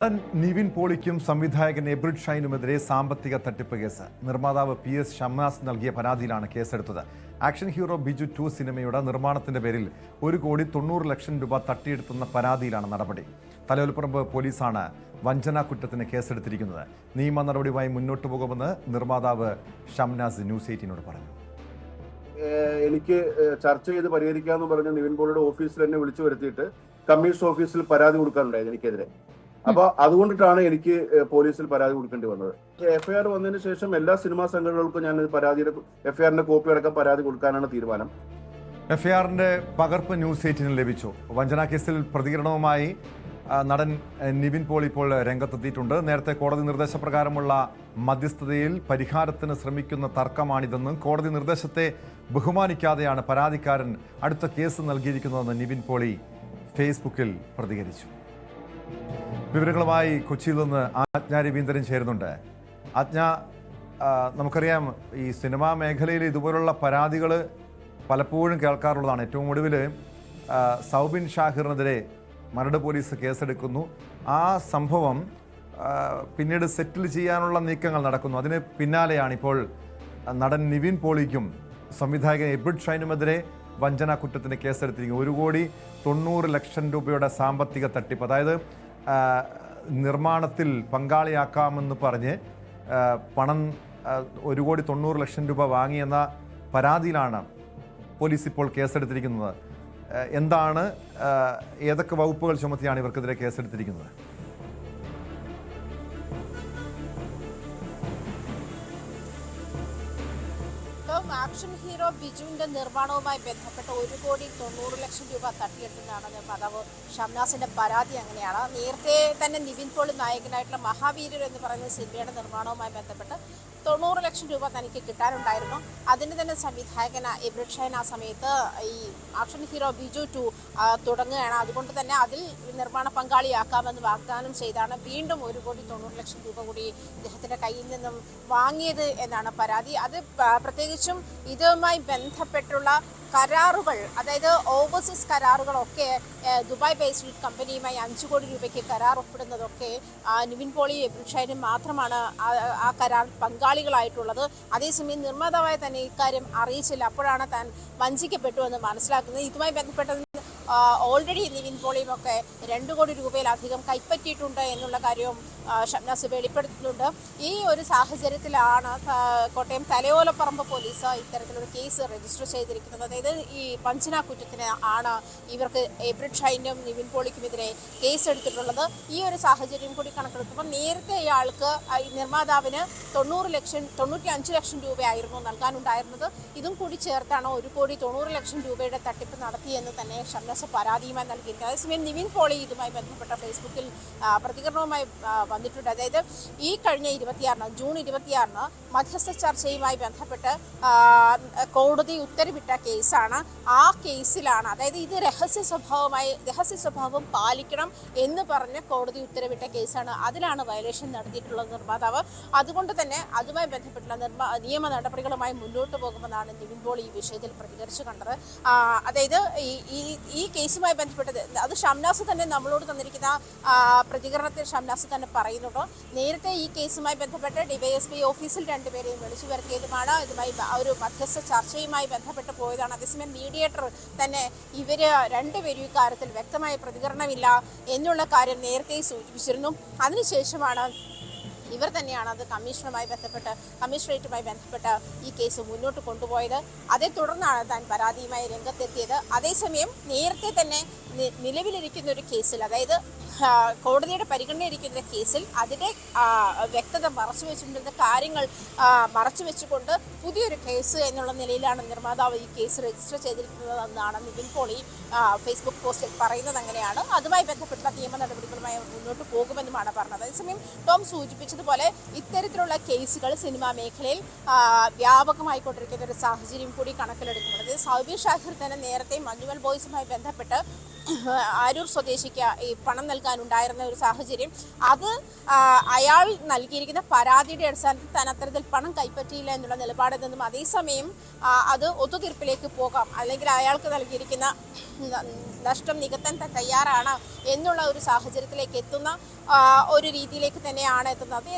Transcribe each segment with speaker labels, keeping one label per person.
Speaker 1: നിവിൻ പോളിക്കും സംവിധായകൻ എബ്രിഡ് ഷൈനുമെതിരെ സാമ്പത്തിക തട്ടിപ്പ് കേസ്. നിർമ്മാതാവ് PS ഷംനാസ് നൽകിയ പരാതിയിലാണ് കേസെടുത്തത്. ആക്ഷൻ ഹീറോ ബിജു 2 സിനിമയുടെ നിർമ്മാണത്തിന്റെ പേരിൽ 1,90,00,000 രൂപ തട്ടിയെടുത്തുന്ന പരാതിയിലാണ് നടപടി. തലയോലപ്പറമ്പ് പോലീസാണ് വഞ്ചനാ കുറ്റത്തിന് കേസെടുത്തിരിക്കുന്നത്. നിയമ നടപടിയുമായി മുന്നോട്ടു പോകുമെന്ന് നിർമ്മാതാവ് ഷംനാസ് ന്യൂസ് 18നോട് പറഞ്ഞു.
Speaker 2: എനിക്ക് ചർച്ച ചെയ്ത് പരിഹരിക്കാമെന്ന് പറഞ്ഞ നിവിൻ പോളിയുടെ ഓഫീസിൽ എന്നെ വിളിച്ചു വരുത്തിയിട്ട് കമ്മീഷൻ ഓഫീസിൽ പരാതി കൊടുക്കാനുണ്ടായത് എനിക്കെതിരെ. അപ്പൊ അതുകൊണ്ടിട്ടാണ് എനിക്ക് പോലീസിൽ പരാതി കൊടുക്കേണ്ടി വന്നത്. FIR വന്നതിന് ശേഷം എല്ലാ സിനിമാ സംഘടനകൾക്കും ഞാൻ പരാതിയുടെ FIRന്റെ കോപ്പി അടക്കം പരാതി കൊടുക്കാനാണ് തീരുമാനം.
Speaker 1: FIRന്റെ പകർപ്പ് ന്യൂസ് 18 ലഭിച്ചു. വഞ്ചനാ കേസിൽ പ്രതികരണവുമായി നടൻ നിവിൻ പോളി ഇപ്പോൾ രംഗത്തെത്തിയിട്ടുണ്ട്. നേരത്തെ കോടതി നിർദ്ദേശപ്രകാരമുള്ള മധ്യസ്ഥതയിൽ പരിഹാരത്തിന് ശ്രമിക്കുന്ന തർക്കമാണിതെന്നും കോടതി നിർദ്ദേശത്തെ ബഹുമാനിക്കാതെയാണ് പരാതിക്കാരൻ അടുത്ത കേസ് നൽകിയിരിക്കുന്നതെന്ന് നിവിൻ പോളി ഫേസ്ബുക്കിൽ പ്രതികരിച്ചു. വിവരങ്ങളുമായി കൊച്ചിയിൽ നിന്ന് ആജ്ഞ രവീന്ദ്രൻ ചേരുന്നുണ്ട്. ആജ്ഞ, നമുക്കറിയാം ഈ സിനിമാ മേഖലയിൽ ഇതുപോലുള്ള പരാതികൾ പലപ്പോഴും കേൾക്കാറുള്ളതാണ്. ഏറ്റവും ഒടുവിൽ സൗബിൻ ഷാഹിറിനെതിരെ മരട് പോലീസ് കേസെടുക്കുന്നു. ആ സംഭവം പിന്നീട് സെറ്റിൽ ചെയ്യാനുള്ള നീക്കങ്ങൾ നടക്കുന്നു. അതിന് പിന്നാലെയാണ് ഇപ്പോൾ നടൻ നിവിൻ പോളിക്കും സംവിധായകൻ എബ്രിഡ് ഷൈനുമെതിരെ വഞ്ചനാ കുറ്റത്തിന് കേസെടുത്തിരിക്കുന്നു. 1,90,00,000 രൂപയുടെ സാമ്പത്തിക തട്ടിപ്പ്, അതായത് നിർമ്മാണത്തിൽ പങ്കാളിയാക്കാമെന്ന് പറഞ്ഞ് പണം 1,90,00,000 രൂപ വാങ്ങിയെന്ന പരാതിയിലാണ് പോലീസ് ഇപ്പോൾ കേസെടുത്തിരിക്കുന്നത്. എന്താണ്, ഏതൊക്കെ വകുപ്പുകൾ ചുമത്തിയാണ് ഇവർക്കെതിരെ കേസെടുത്തിരിക്കുന്നത്?
Speaker 3: ആക്ഷൻ ഹീറോ ബിജുവിന്റെ നിർമ്മാണവുമായി ബന്ധപ്പെട്ട് 1,90,00,000 രൂപ തട്ടിയെടുത്തതാണ് നിർമ്മാതാവ് ഷംനാസിന്റെ പരാതി. അങ്ങനെയാണ് നേരത്തെ തന്നെ നിവിൻ പോളി നായകനായിട്ടുള്ള മഹാവീരർ എന്ന് പറയുന്ന സിനിമയുടെ നിർമ്മാണവുമായി ബന്ധപ്പെട്ട് 90,00,000 രൂപ തനിക്ക് കിട്ടാനുണ്ടായിരുന്നു. അതിന് തന്നെ സംവിധായകൻ എബ്രിഡ് ഷൈൻ ആ സമയത്ത് ഈ ആക്ഷൻ ഹീറോ ബിജു 2 തുടങ്ങുകയാണ്. അതുകൊണ്ട് തന്നെ അതിൽ നിർമ്മാണ പങ്കാളിയാക്കാമെന്ന് വാഗ്ദാനം ചെയ്താണ് വീണ്ടും 1,90,00,000 രൂപ കൂടി ഇദ്ദേഹത്തിന്റെ കയ്യിൽ നിന്നും വാങ്ങിയത് എന്നാണ് പരാതി. അത് പ്രത്യേകിച്ചും ഇതുമായി ബന്ധപ്പെട്ടുള്ള കരാറുകൾ, അതായത് ഓവർസീസ് കരാറുകളൊക്കെ ദുബായ് ബേസ്ഡ് കമ്പനിയുമായി 5 കോടി രൂപയ്ക്ക് കരാർ ഒപ്പിടുന്നതൊക്കെ നിവിൻ പോളി എബ്രിഡ് ഷൈനും മാത്രമാണ് ആ കരാർ പങ്കാളികളായിട്ടുള്ളത്. അതേസമയം നിർമ്മാതാവായ തന്നെ ഇക്കാര്യം അറിയിച്ചില്ല. അപ്പോഴാണ് താൻ വഞ്ചിക്കപ്പെട്ടു എന്ന് മനസ്സിലാക്കുന്നത്. ഇതുമായി ബന്ധപ്പെട്ടത് ഓൾറെഡി നിവിൻ പോളിയും ഒക്കെ 2 കോടി രൂപയിലധികം കൈപ്പറ്റിയിട്ടുണ്ട് എന്നുള്ള കാര്യവും ഷംനാസ് വെളിപ്പെടുത്തുന്നുണ്ട്. ഈ ഒരു സാഹചര്യത്തിലാണ് കോട്ടയം തലയോലപ്പറമ്പ് പോലീസ് ഇത്തരത്തിലൊരു കേസ് രജിസ്റ്റർ ചെയ്തിരിക്കുന്നത്. അതായത് ഈ വഞ്ചനാ കുറ്റത്തിന് ആണ് ഇവർക്ക് എബ്രിഡ് ഷൈനും നിവിൻ പോളിക്കുമെതിരെ കേസ് എടുത്തിട്ടുള്ളത്. ഈ ഒരു സാഹചര്യം കൂടി കണക്കെടുക്കുമ്പോൾ നേരത്തെ ഇയാൾക്ക് നിർമ്മാതാവിന് 95,00,000 രൂപയായിരുന്നു നൽകാനുണ്ടായിരുന്നത്. ഇതും കൂടി ചേർത്താണ് 1,90,00,000 രൂപയുടെ തട്ടിപ്പ് നടത്തിയെന്ന് തന്നെ ഷംനാസ് പരാതിയുമായി നൽകിയിട്ടുണ്ട്. അതേസമയം നിവിൻ പോളി ഇതുമായി ബന്ധപ്പെട്ട ഫേസ്ബുക്കിൽ പ്രതികരണവുമായി വന്നിട്ടുണ്ട്. അതായത് ഈ കഴിഞ്ഞ ജൂൺ 26 മധ്യസ്ഥ ചർച്ചയുമായി ബന്ധപ്പെട്ട് കോടതി ഉത്തരവിട്ട കേസാണ്. ആ കേസിലാണ്, അതായത് ഇത് രഹസ്യ സ്വഭാവം പാലിക്കണം എന്ന് പറഞ്ഞ് കോടതി ഉത്തരവിട്ട കേസാണ്. അതിലാണ് വയലേഷൻ നടത്തിയിട്ടുള്ളത് നിർമ്മാതാവ്. അതുകൊണ്ട് തന്നെ അതുമായി ബന്ധപ്പെട്ടുള്ള നിയമ നടപടികളുമായി മുന്നോട്ട് പോകുമെന്നാണ് നിവിൻ പോളി ഈ വിഷയത്തിൽ പ്രതികരിച്ചു കണ്ടത്. അതായത് ഈ കേസുമായി ബന്ധപ്പെട്ടത് അത് ഷംനാസ് തന്നെ നമ്മളോട് തന്നിരിക്കുന്ന പ്രതികരണത്തിൽ ഷംനാസ് തന്നെ പറയുന്നുണ്ടോ. നേരത്തെ ഈ കേസുമായി ബന്ധപ്പെട്ട് DYSP ഓഫീസിൽ 2 പേരെയും വിളിച്ചു വരുത്തിയതുമാണ്. ഇതുമായി ഒരു മധ്യസ്ഥ ചർച്ചയുമായി ബന്ധപ്പെട്ട് പോയതാണ്. അതേസമയം മീഡിയേറ്റർ തന്നെ ഇവർ 2 പേരും ഇക്കാര്യത്തിൽ വ്യക്തമായ പ്രതികരണമില്ല എന്നുള്ള കാര്യം നേരത്തെ സൂചിപ്പിച്ചിരുന്നു. അതിനുശേഷമാണ് ഇവർ തന്നെയാണ് അത് കമ്മീഷണറേറ്റുമായി ബന്ധപ്പെട്ട് ഈ കേസ് മുന്നോട്ട് കൊണ്ടുപോയത്. അതേ തുടർന്നാണ് താൻ പരാതിയുമായി രംഗത്തെത്തിയത്. അതേസമയം നേരത്തെ തന്നെ നിലവിലിരിക്കുന്ന ഒരു കേസിൽ, അതായത് കോടതിയുടെ പരിഗണനയിരിക്കുന്ന കേസിൽ അതിൻ്റെ വ്യക്തത മറച്ചുവെച്ചിട്ടുണ്ടെന്ന കാര്യങ്ങൾ മറച്ചുവെച്ചുകൊണ്ട് പുതിയൊരു കേസ് എന്നുള്ള നിലയിലാണ് നിർമ്മാതാവ് ഈ കേസ് രജിസ്റ്റർ ചെയ്തിരിക്കുന്നതെന്നാണ് നിവിൻ പോളി ഫേസ്ബുക്ക് പോസ്റ്റിൽ പറയുന്നത്. അങ്ങനെയാണ് അതുമായി ബന്ധപ്പെട്ട നിയമ നടപടികളുമായി മുന്നോട്ട് പോകുമെന്നുമാണ് പറഞ്ഞത്. അതേസമയം ടോം സൂചിപ്പിച്ചതുപോലെ ഇത്തരത്തിലുള്ള കേസുകൾ സിനിമാ മേഖലയിൽ വ്യാപകമായിക്കൊണ്ടിരിക്കുന്ന ഒരു സാഹചര്യം കൂടി കണക്കിലെടുക്കുന്നത്. സൗബിൻ ഷാഹിർ തന്നെ നേരത്തെ മഞ്ഞുമൽ ബോയ്സുമായി ബന്ധപ്പെട്ട് അരൂർ സ്വദേശിക്ക് ഈ പണം നൽകാനുണ്ടായിരുന്ന ഒരു സാഹചര്യം, അത് അയാൾ നൽകിയിരിക്കുന്ന പരാതിയുടെ അടിസ്ഥാനത്തിൽ താൻ അത്തരത്തിൽ പണം കൈപ്പറ്റിയില്ല എന്നുള്ള നിലപാടിൽ നിന്നും അതേസമയം അത് ഒത്തുതീർപ്പിലേക്ക് പോകാം, അല്ലെങ്കിൽ അയാൾക്ക് നൽകിയിരിക്കുന്ന നഷ്ടം നികത്താൻ തയ്യാറാണ് എന്നുള്ള ഒരു സാഹചര്യത്തിലേക്ക് എത്തുന്ന ഒരു രീതിയിലേക്ക് തന്നെയാണ് എത്തുന്നത്.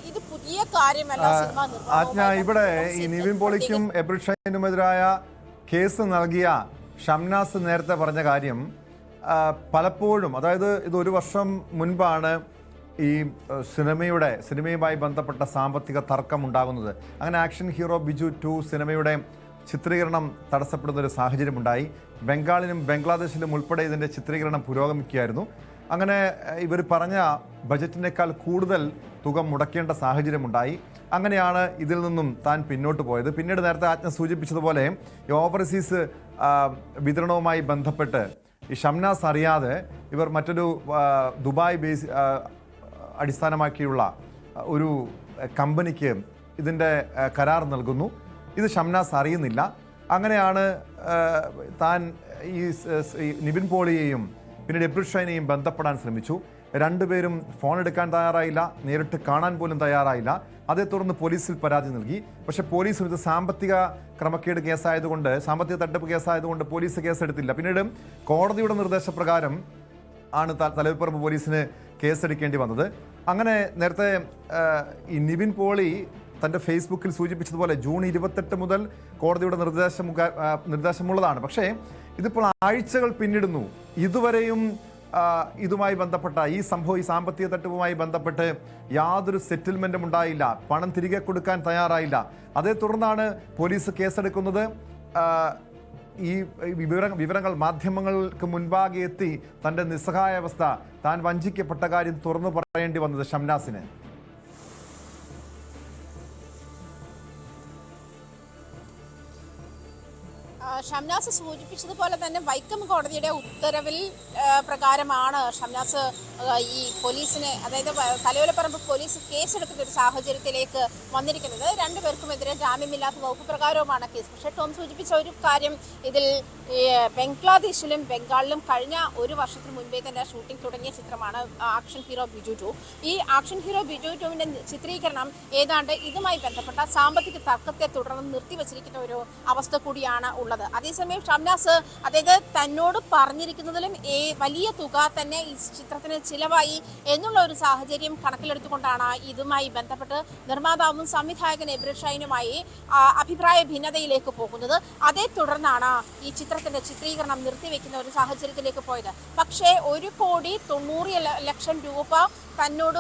Speaker 3: ഇത് പുതിയ കാര്യമല്ല. സിനിമ
Speaker 1: ഇവിടെ ഈ നിവിൻ പോളിക്കും എബ്രിൽ ഷൈനുമെതിരായ കേസ് നൽകിയ ഷംനാസ് നേരത്തെ പറഞ്ഞ കാര്യം പലപ്പോഴും, അതായത് ഇത് ഒരു വർഷം മുൻപാണ് ഈ സിനിമയുമായി ബന്ധപ്പെട്ട സാമ്പത്തിക തർക്കം ഉണ്ടാകുന്നത്. അങ്ങനെ ആക്ഷൻ ഹീറോ ബിജു 2 സിനിമയുടെ ചിത്രീകരണം തടസ്സപ്പെടുന്ന ഒരു സാഹചര്യമുണ്ടായി. ബംഗാളിലും ബംഗ്ലാദേശിലും ഉൾപ്പെടെ ഇതിൻ്റെ ചിത്രീകരണം പുരോഗമിക്കുകയായിരുന്നു. അങ്ങനെ ഇവർ പറഞ്ഞ ബജറ്റിനേക്കാൾ കൂടുതൽ തുക മുടക്കേണ്ട സാഹചര്യമുണ്ടായി. അങ്ങനെയാണ് ഇതിൽ നിന്നും താൻ പിന്നോട്ട് പോയത്. പിന്നീട് നേരത്തെ ആജ്ഞ സൂചിപ്പിച്ചതുപോലെ ഈ ഓവർസീസ് വിതരണവുമായി ബന്ധപ്പെട്ട് ഈ ഷംനാസ് അറിയാതെ ഇവർ മറ്റൊരു ദുബായ് ബേസ് അടിസ്ഥാനമാക്കിയുള്ള ഒരു കമ്പനിക്ക് ഇതിൻ്റെ കരാർ നൽകുന്നു. ഇത് ഷംനാസ് അറിയുന്നില്ല. അങ്ങനെയാണ് താൻ ഈ നിവിൻ പോളിയെയും പിന്നീട് എബ്രിൽ ഷൈനെയും ബന്ധപ്പെടാൻ ശ്രമിച്ചു. രണ്ടുപേരും ഫോൺ എടുക്കാൻ തയ്യാറായില്ല, നേരിട്ട് കാണാൻ പോലും തയ്യാറായില്ല. അതേ തുടർന്ന് പോലീസിൽ പരാതി നൽകി. പക്ഷേ പോലീസ് ഇത് സാമ്പത്തിക ക്രമക്കേട് കേസായതുകൊണ്ട്, സാമ്പത്തിക തട്ടിപ്പ് കേസായതുകൊണ്ട് പോലീസ് കേസെടുത്തില്ല. പിന്നീട് കോടതിയുടെ നിർദ്ദേശപ്രകാരം ആണ് തലവിപ്പറമ്പ് പോലീസിന് കേസെടുക്കേണ്ടി വന്നത്. അങ്ങനെ നേരത്തെ ഈ നിവിൻ പോളി തൻ്റെ ഫേസ്ബുക്കിൽ സൂചിപ്പിച്ചതുപോലെ ജൂൺ 28 മുതൽ കോടതിയുടെ നിർദ്ദേശമുള്ളതാണ്. പക്ഷേ ഇതിപ്പോൾ ആഴ്ചകൾ പിന്നിടുന്നു. ഇതുവരെയും ഇതുമായി ബന്ധപ്പെട്ട ഈ സാമ്പത്തിക തട്ടിപ്പുമായി ബന്ധപ്പെട്ട് യാതൊരു സെറ്റിൽമെൻറ്റും ഉണ്ടായില്ല. പണം തിരികെ കൊടുക്കാൻ തയ്യാറായില്ല. അതേ തുടർന്നാണ് പോലീസ് കേസെടുക്കുന്നത്. ഈ വിവരങ്ങൾ മാധ്യമങ്ങൾക്ക് മുൻപാകെ എത്തി തൻ്റെ നിസ്സഹായാവസ്ഥ, താൻ വഞ്ചിക്കപ്പെട്ട കാര്യം തുറന്നു പറയേണ്ടി വന്നത് ഷംനാസിന്.
Speaker 3: ഷംനാസ് സൂചിപ്പിച്ചതുപോലെ തന്നെ വൈക്കം കോടതിയുടെ ഉത്തരവിൽ പ്രകാരമാണ് ഷംനാസ് ഈ പോലീസിനെ, അതായത് തലയോലപ്പറമ്പ് പോലീസ് കേസെടുക്കുന്ന ഒരു സാഹചര്യത്തിലേക്ക് വന്നിരിക്കുന്നത്. രണ്ടുപേർക്കുമെതിരെ ജാമ്യമില്ലാത്ത വകുപ്പ് പ്രകാരവുമാണ് കേസ്. പക്ഷേ ടോം സൂചിപ്പിച്ച ഒരു കാര്യം, ഇതിൽ ബംഗ്ലാദേശിലും ബംഗാളിലും കഴിഞ്ഞ ഒരു വർഷത്തിന് മുൻപേ തന്നെ ഷൂട്ടിംഗ് തുടങ്ങിയ ചിത്രമാണ് ആക്ഷൻ ഹീറോ ബിജു 2. ഈ ആക്ഷൻ ഹീറോ ബിജു 2വിൻ്റെ ചിത്രീകരണം ഏതാണ്ട് ഇതുമായി ബന്ധപ്പെട്ട സാമ്പത്തിക തർക്കത്തെ തുടർന്ന് നിർത്തിവച്ചിരിക്കുന്ന ഒരു അവസ്ഥ കൂടിയാണ് ഉള്ളത്. അതേസമയം ഷംനാസ് അതായത് തന്നോട് പറഞ്ഞിരിക്കുന്നതിലും വലിയ തുക തന്നെ ഈ ചിത്രത്തിന് ചിലവായി എന്നുള്ള ഒരു സാഹചര്യം കണക്കിലെടുത്തുകൊണ്ടാണ് ഇതുമായി ബന്ധപ്പെട്ട് നിർമ്മാതാവും സംവിധായകൻ എബ്രിൽ ഷൈനുമായി അഭിപ്രായ ഭിന്നതയിലേക്ക് പോകുന്നത്. അതേ തുടർന്നാണ് ഈ ചിത്രത്തിന്റെ ചിത്രീകരണം നിർത്തിവെക്കുന്ന ഒരു സാഹചര്യത്തിലേക്ക് പോയത്. പക്ഷേ 1,90,00,000 രൂപ തന്നോട്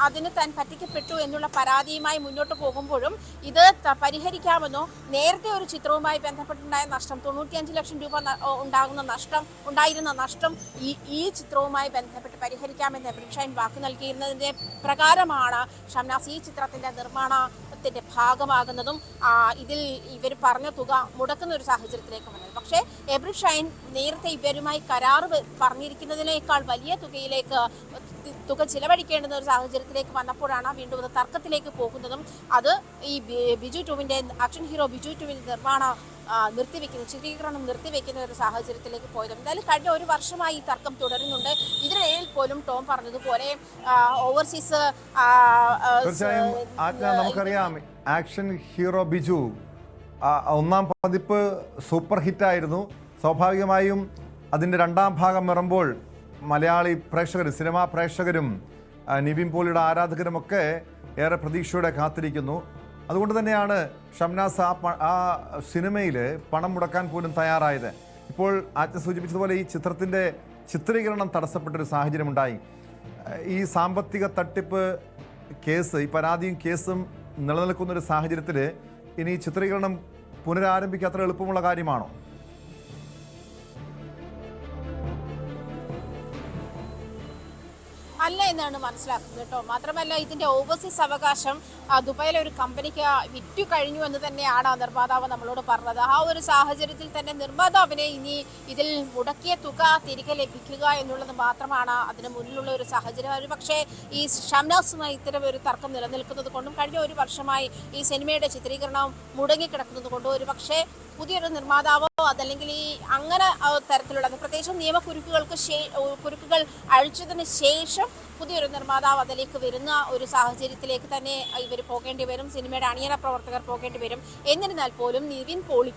Speaker 3: അതിന് താൻ പറ്റിക്കപ്പെട്ടു എന്നുള്ള പരാതിയുമായി മുന്നോട്ട് പോകുമ്പോഴും ഇത് പരിഹരിക്കാമെന്നോ, നേരത്തെ ഒരു ചിത്രവുമായി ബന്ധപ്പെട്ടുണ്ടായ നഷ്ടം 95 ലക്ഷം രൂപ ഉണ്ടായിരുന്ന നഷ്ടം ഈ ചിത്രവുമായി ബന്ധപ്പെട്ട് പരിഹരിക്കാമെന്ന് എബ്രിൽ ഷൈൻ വാക്ക് നൽകിയിരുന്നതിന്റെ പ്രകാരമാണ് ഷംനാസ് ഈ ചിത്രത്തിന്റെ നിർമ്മാണത്തിന്റെ ഭാഗമാകുന്നതും ഇതിൽ ഇവർ പറഞ്ഞ തുക മുടക്കുന്ന ഒരു സാഹചര്യത്തിലേക്ക് വന്നത്. പക്ഷേ എബ്രിൽ ഷൈൻ നേരത്തെ ഇവരുമായി കരാർ പറഞ്ഞിരിക്കുന്നതിനേക്കാൾ വലിയ തുക ചിലവഴിക്കേണ്ടുന്ന ഒരു സാഹചര്യത്തിലേക്ക് വന്നപ്പോഴാണ് വീണ്ടും അത് തർക്കത്തിലേക്ക് പോകുന്നതും അത് ഈ ബിജു 2വിൻ്റെ ആക്ഷൻ ഹീറോ ബിജു 2വിൻ്റെ ചിത്രീകരണം നിർത്തിവെക്കുന്ന ഒരു സാഹചര്യത്തിലേക്ക് പോയത്. എന്തായാലും കഴിഞ്ഞ ഒരു വർഷമായി ഈ തർക്കം തുടരുന്നുണ്ട്. ഇതിനിടയിൽ പോലും ടോം പറഞ്ഞതുപോലെ ഓവർസീസ്
Speaker 1: തീർച്ചയായും നമുക്കറിയാം ആക്ഷൻ ഹീറോ ബിജു ഒന്നാം പതിപ്പ് സൂപ്പർ ഹിറ്റായിരുന്നു. സ്വാഭാവികമായും അതിൻ്റെ രണ്ടാം ഭാഗം വരുമ്പോൾ മലയാളി പ്രേക്ഷകരും സിനിമാ പ്രേക്ഷകരും നിവിൻ പോളിയുടെ ആരാധകരുമൊക്കെ ഏറെ പ്രതീക്ഷയോടെ കാത്തിരിക്കുന്നു. അതുകൊണ്ട് തന്നെയാണ് ഷംനാസ് ആ സിനിമയിൽ പണം മുടക്കാൻ പോലും തയ്യാറായത്. ഇപ്പോൾ ആജ്ഞ സൂചിപ്പിച്ചതുപോലെ ഈ ചിത്രത്തിൻ്റെ ചിത്രീകരണം തടസ്സപ്പെട്ടൊരു സാഹചര്യമുണ്ടായി. ഈ സാമ്പത്തിക തട്ടിപ്പ് കേസ്, ഈ പരാതിയും കേസും നിലനിൽക്കുന്നൊരു സാഹചര്യത്തിൽ ഇനി ചിത്രീകരണം പുനരാരംഭിക്കുക അത്ര എളുപ്പമുള്ള കാര്യമാണോ?
Speaker 3: അല്ല എന്നാണ് മനസ്സിലാക്കുന്നത് കേട്ടോ. മാത്രമല്ല ഇതിന്റെ ഓവർസീസ് അവകാശം ദുബായിലെ ഒരു കമ്പനിക്ക് വിറ്റു കഴിഞ്ഞു എന്ന് തന്നെയാണ് നിർമ്മാതാവ് നമ്മളോട് പറഞ്ഞത്. ആ ഒരു സാഹചര്യത്തിൽ തന്നെ നിർമ്മാതാവിനെ ഇനി ഇതിൽ മുടക്കിയ തുക തിരികെ ലഭിക്കുക എന്നുള്ളത് മാത്രമാണ് അതിന് മുന്നിലുള്ള ഒരു സാഹചര്യം. ഒരു പക്ഷേ ഈ ഷംനാസുമായി ഇത്തരം ഒരു തർക്കം നിലനിൽക്കുന്നത് കൊണ്ടും കഴിഞ്ഞ ഒരു വർഷമായി ഈ സിനിമയുടെ ചിത്രീകരണം മുടങ്ങിക്കിടക്കുന്നത് കൊണ്ടും ഒരു പക്ഷേ പുതിയൊരു നിർമ്മാതാവോ അതല്ലെങ്കിൽ ഈ അങ്ങനെ തരത്തിലുള്ള പ്രത്യേകിച്ചും കുരുക്കുകൾ അഴിച്ചതിന് ശേഷം പുതിയൊരു നിർമ്മാതാവ് അതിലേക്ക് വരുന്ന ഒരു സാഹചര്യത്തിലേക്ക് തന്നെ ഇവർ പോകേണ്ടി വരും, സിനിമയുടെ അണിയറ പ്രവർത്തകർ പോകേണ്ടി വരും. എന്നിരുന്നാൽ പോലും നിവിൻ പോളി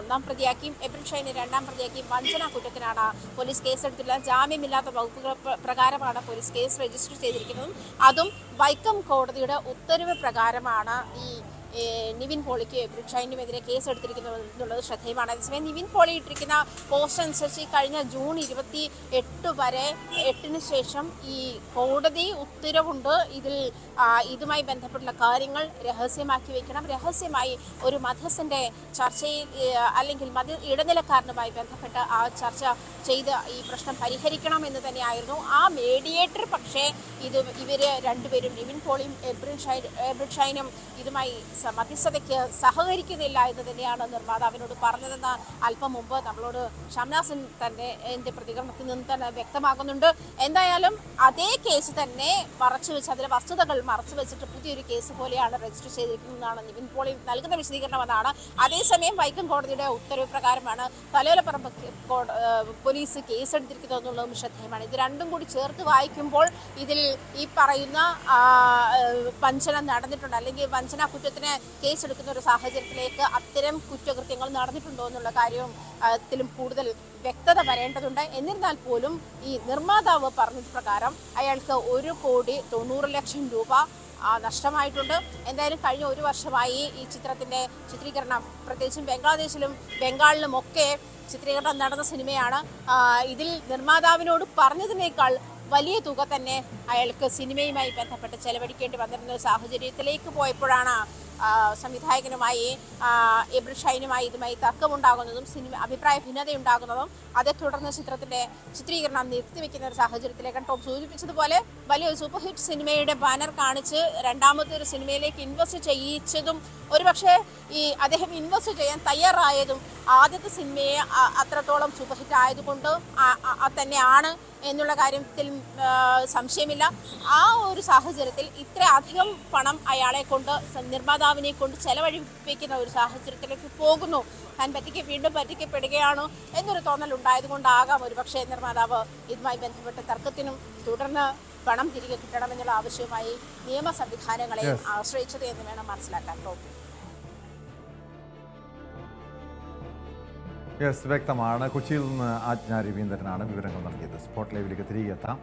Speaker 3: ഒന്നാം പ്രതിയാക്കിയും എബ്രിൽ ഷൈനെ രണ്ടാം പ്രതിയാക്കിയും വഞ്ചന കുറ്റത്തിനാണ് പോലീസ് കേസെടുത്തിട്ടുള്ളത്. ജാമ്യമില്ലാത്ത വകുപ്പുകൾ പ്രകാരമാണ് പോലീസ് കേസ് രജിസ്റ്റർ ചെയ്തിരിക്കുന്നതും. അതും വൈക്കം കോടതിയുടെ ഉത്തരവ് പ്രകാരമാണ് ഈ നിവിൻ പോളിക്ക് എബ്രിൽ ഷൈനുമെതിരെ കേസെടുത്തിരിക്കുന്നത് എന്നുള്ളത് ശ്രദ്ധേയമാണ്. അതേസമയം നിവിൻ പോളി ഇട്ടിരിക്കുന്ന പോസ്റ്റ് അനുസരിച്ച് കഴിഞ്ഞ ജൂൺ 28 ശേഷം ഈ കോടതി ഉത്തരവുണ്ട്. ഇതുമായി ബന്ധപ്പെട്ടുള്ള കാര്യങ്ങൾ രഹസ്യമാക്കി വെക്കണം, രഹസ്യമായി ഒരു മധ്യസ്ഥന്റെ ചർച്ചയിൽ അല്ലെങ്കിൽ ഇടനിലക്കാരനുമായി ബന്ധപ്പെട്ട് ആ ചർച്ച ചെയ്ത് ഈ പ്രശ്നം പരിഹരിക്കണം എന്ന് തന്നെയായിരുന്നു ആ മീഡിയേറ്റർ. പക്ഷേ ഇവര് രണ്ടുപേരും നിവിൻ പോളിയും എബ്രിൽ ഷൈനും ഇതുമായി മധ്യസ്ഥതയ്ക്ക് സഹകരിക്കുന്നില്ല എന്ന് തന്നെയാണ് നിർമ്മാതാവിനോട് പറഞ്ഞതെന്ന് അല്പം മുമ്പ് നമ്മളോട് ഷംനാസൻ എൻ്റെ പ്രതികരണത്തിൽ നിന്ന് തന്നെ വ്യക്തമാകുന്നുണ്ട്. എന്തായാലും അതേ കേസ് തന്നെ അതിലെ വസ്തുതകൾ മറച്ചു വെച്ചിട്ട് പുതിയൊരു കേസ് പോലെയാണ് രജിസ്റ്റർ ചെയ്തിരിക്കുന്നതെന്നാണ് നിവിൻ പോളി നൽകുന്ന വിശദീകരണമെന്നാണ്. അതേസമയം വൈക്കം കോടതിയുടെ ഉത്തരവ് പ്രകാരമാണ് തലയോലപ്പറമ്പ് പോലീസ് കേസെടുത്തിരിക്കുന്നതെന്നുള്ളതും ശ്രദ്ധേയമാണ്. ഇത് രണ്ടും കൂടി ചേർത്ത് വായിക്കുമ്പോൾ ഇതിൽ ഈ പറയുന്ന വഞ്ചന നടന്നിട്ടുണ്ട് അല്ലെങ്കിൽ വഞ്ചന കുറ്റത്തിന് കേസെടുക്കുന്ന ഒരു സാഹചര്യത്തിലേക്ക് അത്തരം കുറ്റകൃത്യങ്ങൾ നടന്നിട്ടുണ്ടോ എന്നുള്ള കാര്യത്തിലും കൂടുതൽ വ്യക്തത വരേണ്ടതുണ്ട്. എന്നിരുന്നാൽ പോലും ഈ നിർമ്മാതാവ് പറഞ്ഞത് പ്രകാരം അയാൾക്ക് 1,90,00,000 രൂപ നഷ്ടമായിട്ടുണ്ട്. എന്തായാലും കഴിഞ്ഞ ഒരു വർഷമായി ഈ ചിത്രത്തിന്റെ ചിത്രീകരണം പ്രത്യേകിച്ചും ബംഗാളിലുമൊക്കെ ചിത്രീകരണം നടന്ന സിനിമയാണ്. ഇതിൽ നിർമ്മാതാവിനോട് പറഞ്ഞതിനേക്കാൾ വലിയ തുക തന്നെ അയാൾക്ക് സിനിമയുമായി ബന്ധപ്പെട്ട് ചെലവഴിക്കേണ്ടി വന്നിരുന്ന ഒരു സാഹചര്യത്തിലേക്ക് പോയപ്പോഴാണ് സംവിധായകനുമായി എബ്രിൽ ഷൈനുമായി ഇതുമായി തർക്കമുണ്ടാകുന്നതും അഭിപ്രായ ഭിന്നതയുണ്ടാകുന്നതും അതേ തുടർന്ന് ചിത്രത്തിന്റെ ചിത്രീകരണം നിർത്തിവെക്കുന്ന ഒരു സാഹചര്യത്തിലേക്കാണ്. ടോം സൂചിപ്പിച്ചതുപോലെ വലിയൊരു സൂപ്പർ ഹിറ്റ് സിനിമയുടെ ബാനർ കാണിച്ച് രണ്ടാമത്തെ ഒരു സിനിമയിലേക്ക് ഇൻവെസ്റ്റ് ചെയ്യിച്ചതും ഒരുപക്ഷെ ഈ അദ്ദേഹം ഇൻവെസ്റ്റ് ചെയ്യാൻ തയ്യാറായതും ആദ്യത്തെ സിനിമയെ അത്രത്തോളം സൂപ്പർ ഹിറ്റ് ആയതുകൊണ്ട് തന്നെയാണ് എന്നുള്ള കാര്യത്തിൽ സംശയമില്ല. ആ ഒരു സാഹചര്യത്തിൽ ഇത്ര അധികം പണം നിർമ്മാതാവിനെ കൊണ്ട് ചെലവഴിപ്പിക്കുന്ന ഒരു സാഹചര്യത്തിലേക്ക് പോകുന്നു. താൻ വീണ്ടും പറ്റിക്കപ്പെടുകയാണോ എന്നൊരു തോന്നൽ ഉണ്ടായതുകൊണ്ടാകാം ഒരുപക്ഷെ നിർമ്മാതാവ് ഇതുമായി ബന്ധപ്പെട്ട തർക്കത്തിനും തുടർന്ന് പണം തിരികെ കിട്ടണമെന്നുള്ള ആവശ്യവുമായി നിയമ സംവിധാനങ്ങളെ ആശ്രയിച്ചത് എന്ന് വേണം മനസ്സിലാക്കാൻ.
Speaker 1: വ്യക്തമാണ്. കൊച്ചിയിൽ നിന്ന് ആജ്ഞ രവീന്ദ്രനാണ് വിവരങ്ങൾ നൽകിയത്. സ്പോട്ട് ലൈവിലേക്ക് തിരികെ എത്താം.